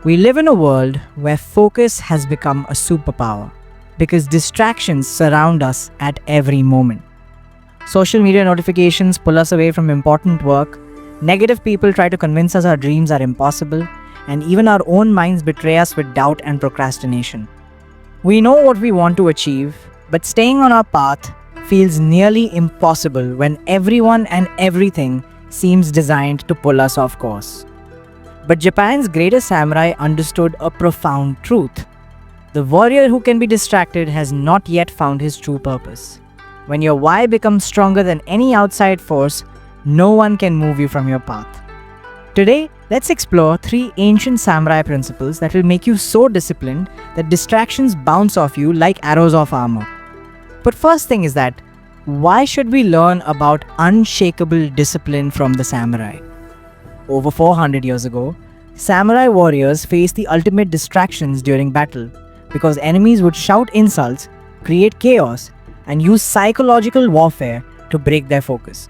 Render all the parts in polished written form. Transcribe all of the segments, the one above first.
We live in a world where focus has become a superpower because distractions surround us at every moment. Social media notifications pull us away from important work, negative people try to convince us our dreams are impossible, and even our own minds betray us with doubt and procrastination. We know what we want to achieve, but staying on our path feels nearly impossible when everyone and everything seems designed to pull us off course. But Japan's greatest samurai understood a profound truth. The warrior who can be distracted has not yet found his true purpose. When your why becomes stronger than any outside force, no one can move you from your path. Today, let's explore 3 ancient samurai principles that will make you so disciplined that distractions bounce off you like arrows off armor. But first thing is that, why should we learn about unshakable discipline from the samurai? Over 400 years ago, samurai warriors faced the ultimate distractions during battle because enemies would shout insults, create chaos, and use psychological warfare to break their focus.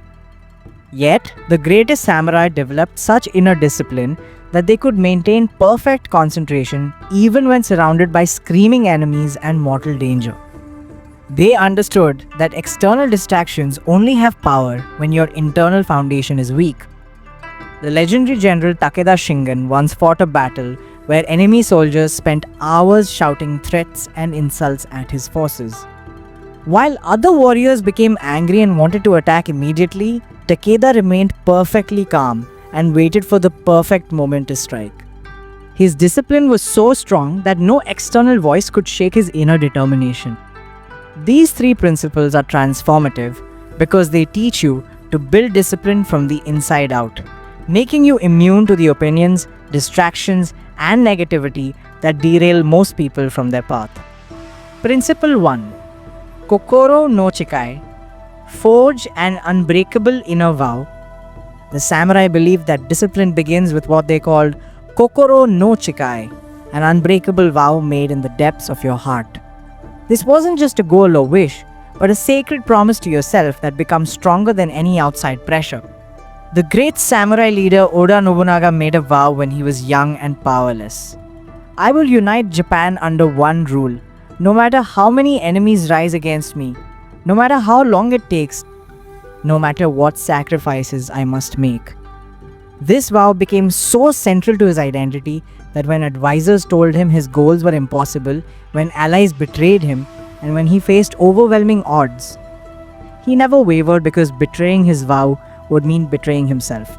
Yet, the greatest samurai developed such inner discipline that they could maintain perfect concentration even when surrounded by screaming enemies and mortal danger. They understood that external distractions only have power when your internal foundation is weak. The legendary general Takeda Shingen once fought a battle where enemy soldiers spent hours shouting threats and insults at his forces. While other warriors became angry and wanted to attack immediately, Takeda remained perfectly calm and waited for the perfect moment to strike. His discipline was so strong that no external voice could shake his inner determination. These 3 principles are transformative because they teach you to build discipline from the inside out, making you immune to the opinions, distractions, and negativity that derail most people from their path. Principle 1. Kokoro no Chikai. Forge an unbreakable inner vow. The samurai believed that discipline begins with what they called Kokoro no Chikai, an unbreakable vow made in the depths of your heart. This wasn't just a goal or wish, but a sacred promise to yourself that becomes stronger than any outside pressure. The great samurai leader Oda Nobunaga made a vow when he was young and powerless. I will unite Japan under one rule, no matter how many enemies rise against me, no matter how long it takes, no matter what sacrifices I must make. This vow became so central to his identity that when advisors told him his goals were impossible, when allies betrayed him, and when he faced overwhelming odds, he never wavered because betraying his vow would mean betraying himself.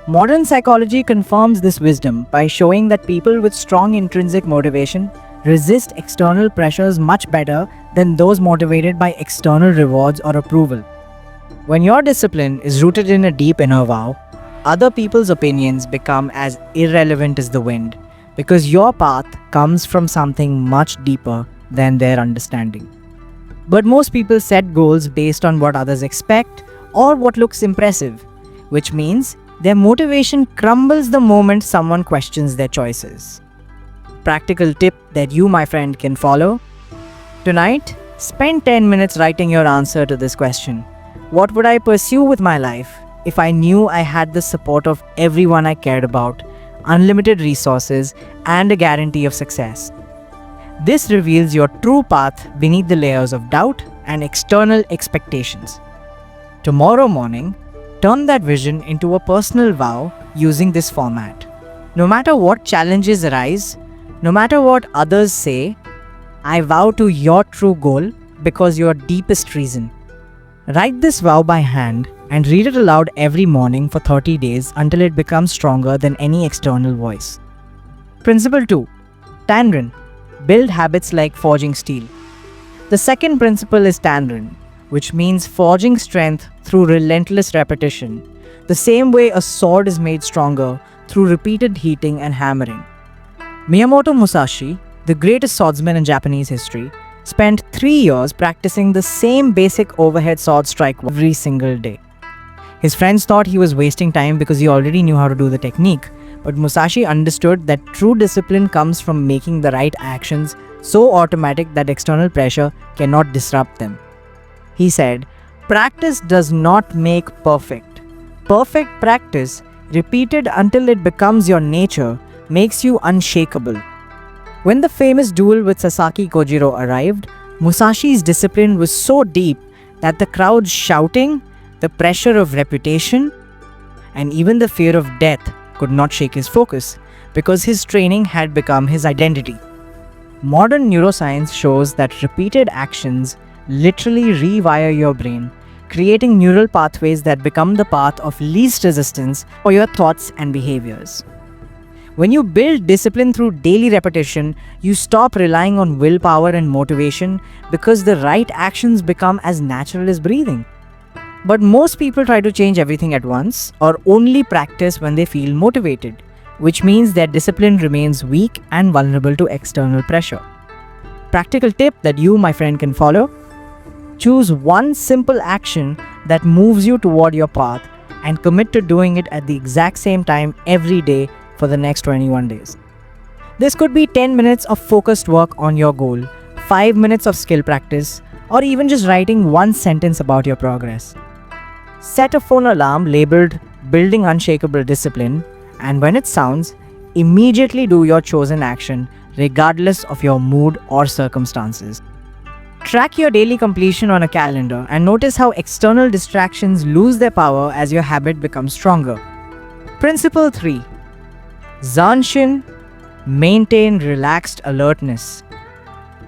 Modern psychology confirms this wisdom by showing that people with strong intrinsic motivation resist external pressures much better than those motivated by external rewards or approval. When your discipline is rooted in a deep inner vow, other people's opinions become as irrelevant as the wind because your path comes from something much deeper than their understanding. But most people set goals based on what others expect or what looks impressive, which means their motivation crumbles the moment someone questions their choices. Practical tip that you, my friend, can follow. Tonight, spend 10 minutes writing your answer to this question. What would I pursue with my life if I knew I had the support of everyone I cared about, unlimited resources, and a guarantee of success? This reveals your true path beneath the layers of doubt and external expectations. Tomorrow morning, turn that vision into a personal vow using this format. No matter what challenges arise, no matter what others say, I vow to your true goal because your deepest reason. Write this vow by hand and read it aloud every morning for 30 days until it becomes stronger than any external voice. Principle 2. Tanrin. Build habits like forging steel. The second principle is Tanrin, which means forging strength through relentless repetition, the same way a sword is made stronger through repeated heating and hammering. Miyamoto Musashi, the greatest swordsman in Japanese history, spent 3 years practicing the same basic overhead sword strike every single day. His friends thought he was wasting time because he already knew how to do the technique, but Musashi understood that true discipline comes from making the right actions so automatic that external pressure cannot disrupt them. He said, "Practice does not make perfect. Perfect practice, repeated until it becomes your nature, makes you unshakable. When the famous duel with Sasaki Kojiro arrived, Musashi's discipline was so deep that the crowd's shouting, the pressure of reputation, and even the fear of death could not shake his focus because his training had become his identity. Modern neuroscience shows that repeated actions literally rewire your brain, creating neural pathways that become the path of least resistance for your thoughts and behaviors. When you build discipline through daily repetition, you stop relying on willpower and motivation because the right actions become as natural as breathing. But most people try to change everything at once or only practice when they feel motivated, which means their discipline remains weak and vulnerable to external pressure. Practical tip that you, my friend, can follow: choose one simple action that moves you toward your path and commit to doing it at the exact same time every day for the next 21 days. This could be 10 minutes of focused work on your goal, 5 minutes of skill practice, or even just writing one sentence about your progress. Set a phone alarm labeled Building Unshakable Discipline, and when it sounds, immediately do your chosen action regardless of your mood or circumstances. Track your daily completion on a calendar and notice how external distractions lose their power as your habit becomes stronger. Principle 3. Zanshin, maintain relaxed alertness.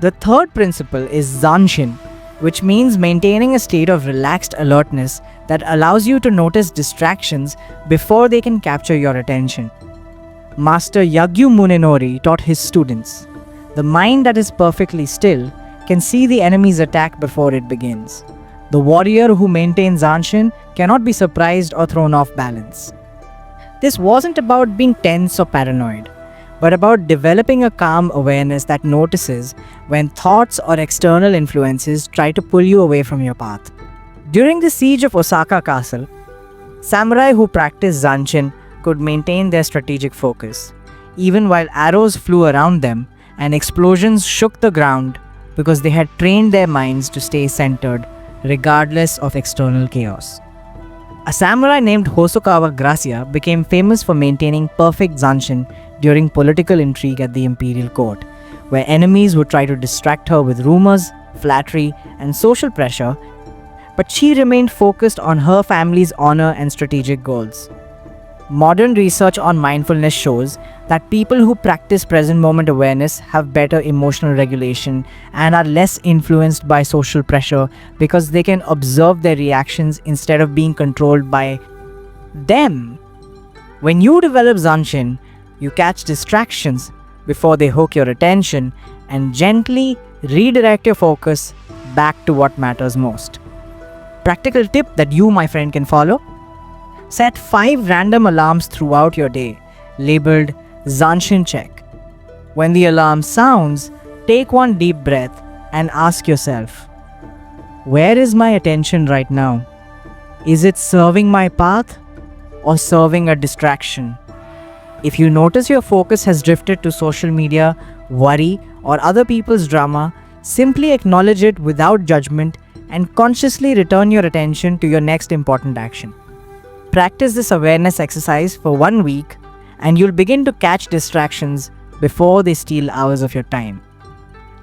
The third principle is Zanshin, which means maintaining a state of relaxed alertness that allows you to notice distractions before they can capture your attention. Master Yagyu Munenori taught his students, the mind that is perfectly still can see the enemy's attack before it begins. The warrior who maintains Zanshin cannot be surprised or thrown off balance. This wasn't about being tense or paranoid, but about developing a calm awareness that notices when thoughts or external influences try to pull you away from your path. During the siege of Osaka Castle, samurai who practiced Zanshin could maintain their strategic focus, even while arrows flew around them and explosions shook the ground, because they had trained their minds to stay centered regardless of external chaos. A samurai named Hosokawa Gracia became famous for maintaining perfect Zanshin during political intrigue at the imperial court, where enemies would try to distract her with rumors, flattery, and social pressure, but she remained focused on her family's honor and strategic goals. Modern research on mindfulness shows that people who practice present moment awareness have better emotional regulation and are less influenced by social pressure because they can observe their reactions instead of being controlled by them. When you develop Zanshin, you catch distractions before they hook your attention and gently redirect your focus back to what matters most. Practical tip that you, my friend, can follow: set 5 random alarms throughout your day, labeled Zanshin check. When the alarm sounds, take one deep breath and ask yourself, where is my attention right now? Is it serving my path or serving a distraction? If you notice your focus has drifted to social media, worry, or other people's drama, simply acknowledge it without judgment and consciously return your attention to your next important action. Practice this awareness exercise for 1 week and you'll begin to catch distractions before they steal hours of your time.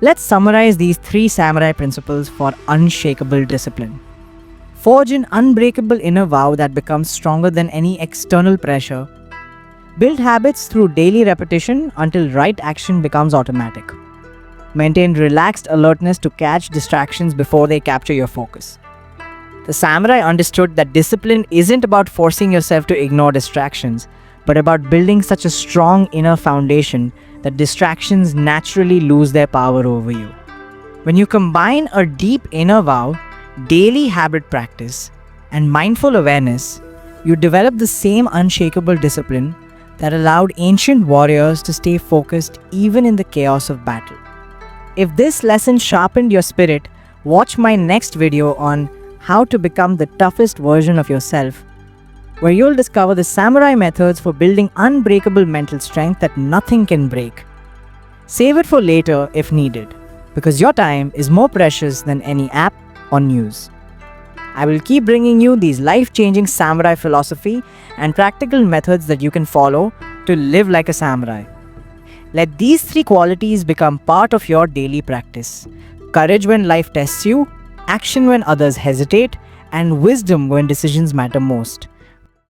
Let's summarize these 3 samurai principles for unshakable discipline. Forge an unbreakable inner vow that becomes stronger than any external pressure. Build habits through daily repetition until right action becomes automatic. Maintain relaxed alertness to catch distractions before they capture your focus. The samurai understood that discipline isn't about forcing yourself to ignore distractions, but about building such a strong inner foundation that distractions naturally lose their power over you. When you combine a deep inner vow, daily habit practice, and mindful awareness, you develop the same unshakable discipline that allowed ancient warriors to stay focused even in the chaos of battle. If this lesson sharpened your spirit, watch my next video on how to become the toughest version of yourself, where you'll discover the samurai methods for building unbreakable mental strength that nothing can break. Save it for later if needed, because your time is more precious than any app or news. I will keep bringing you these life-changing samurai philosophy and practical methods that you can follow to live like a samurai. Let these three qualities become part of your daily practice: courage when life tests you, action when others hesitate, and wisdom when decisions matter most.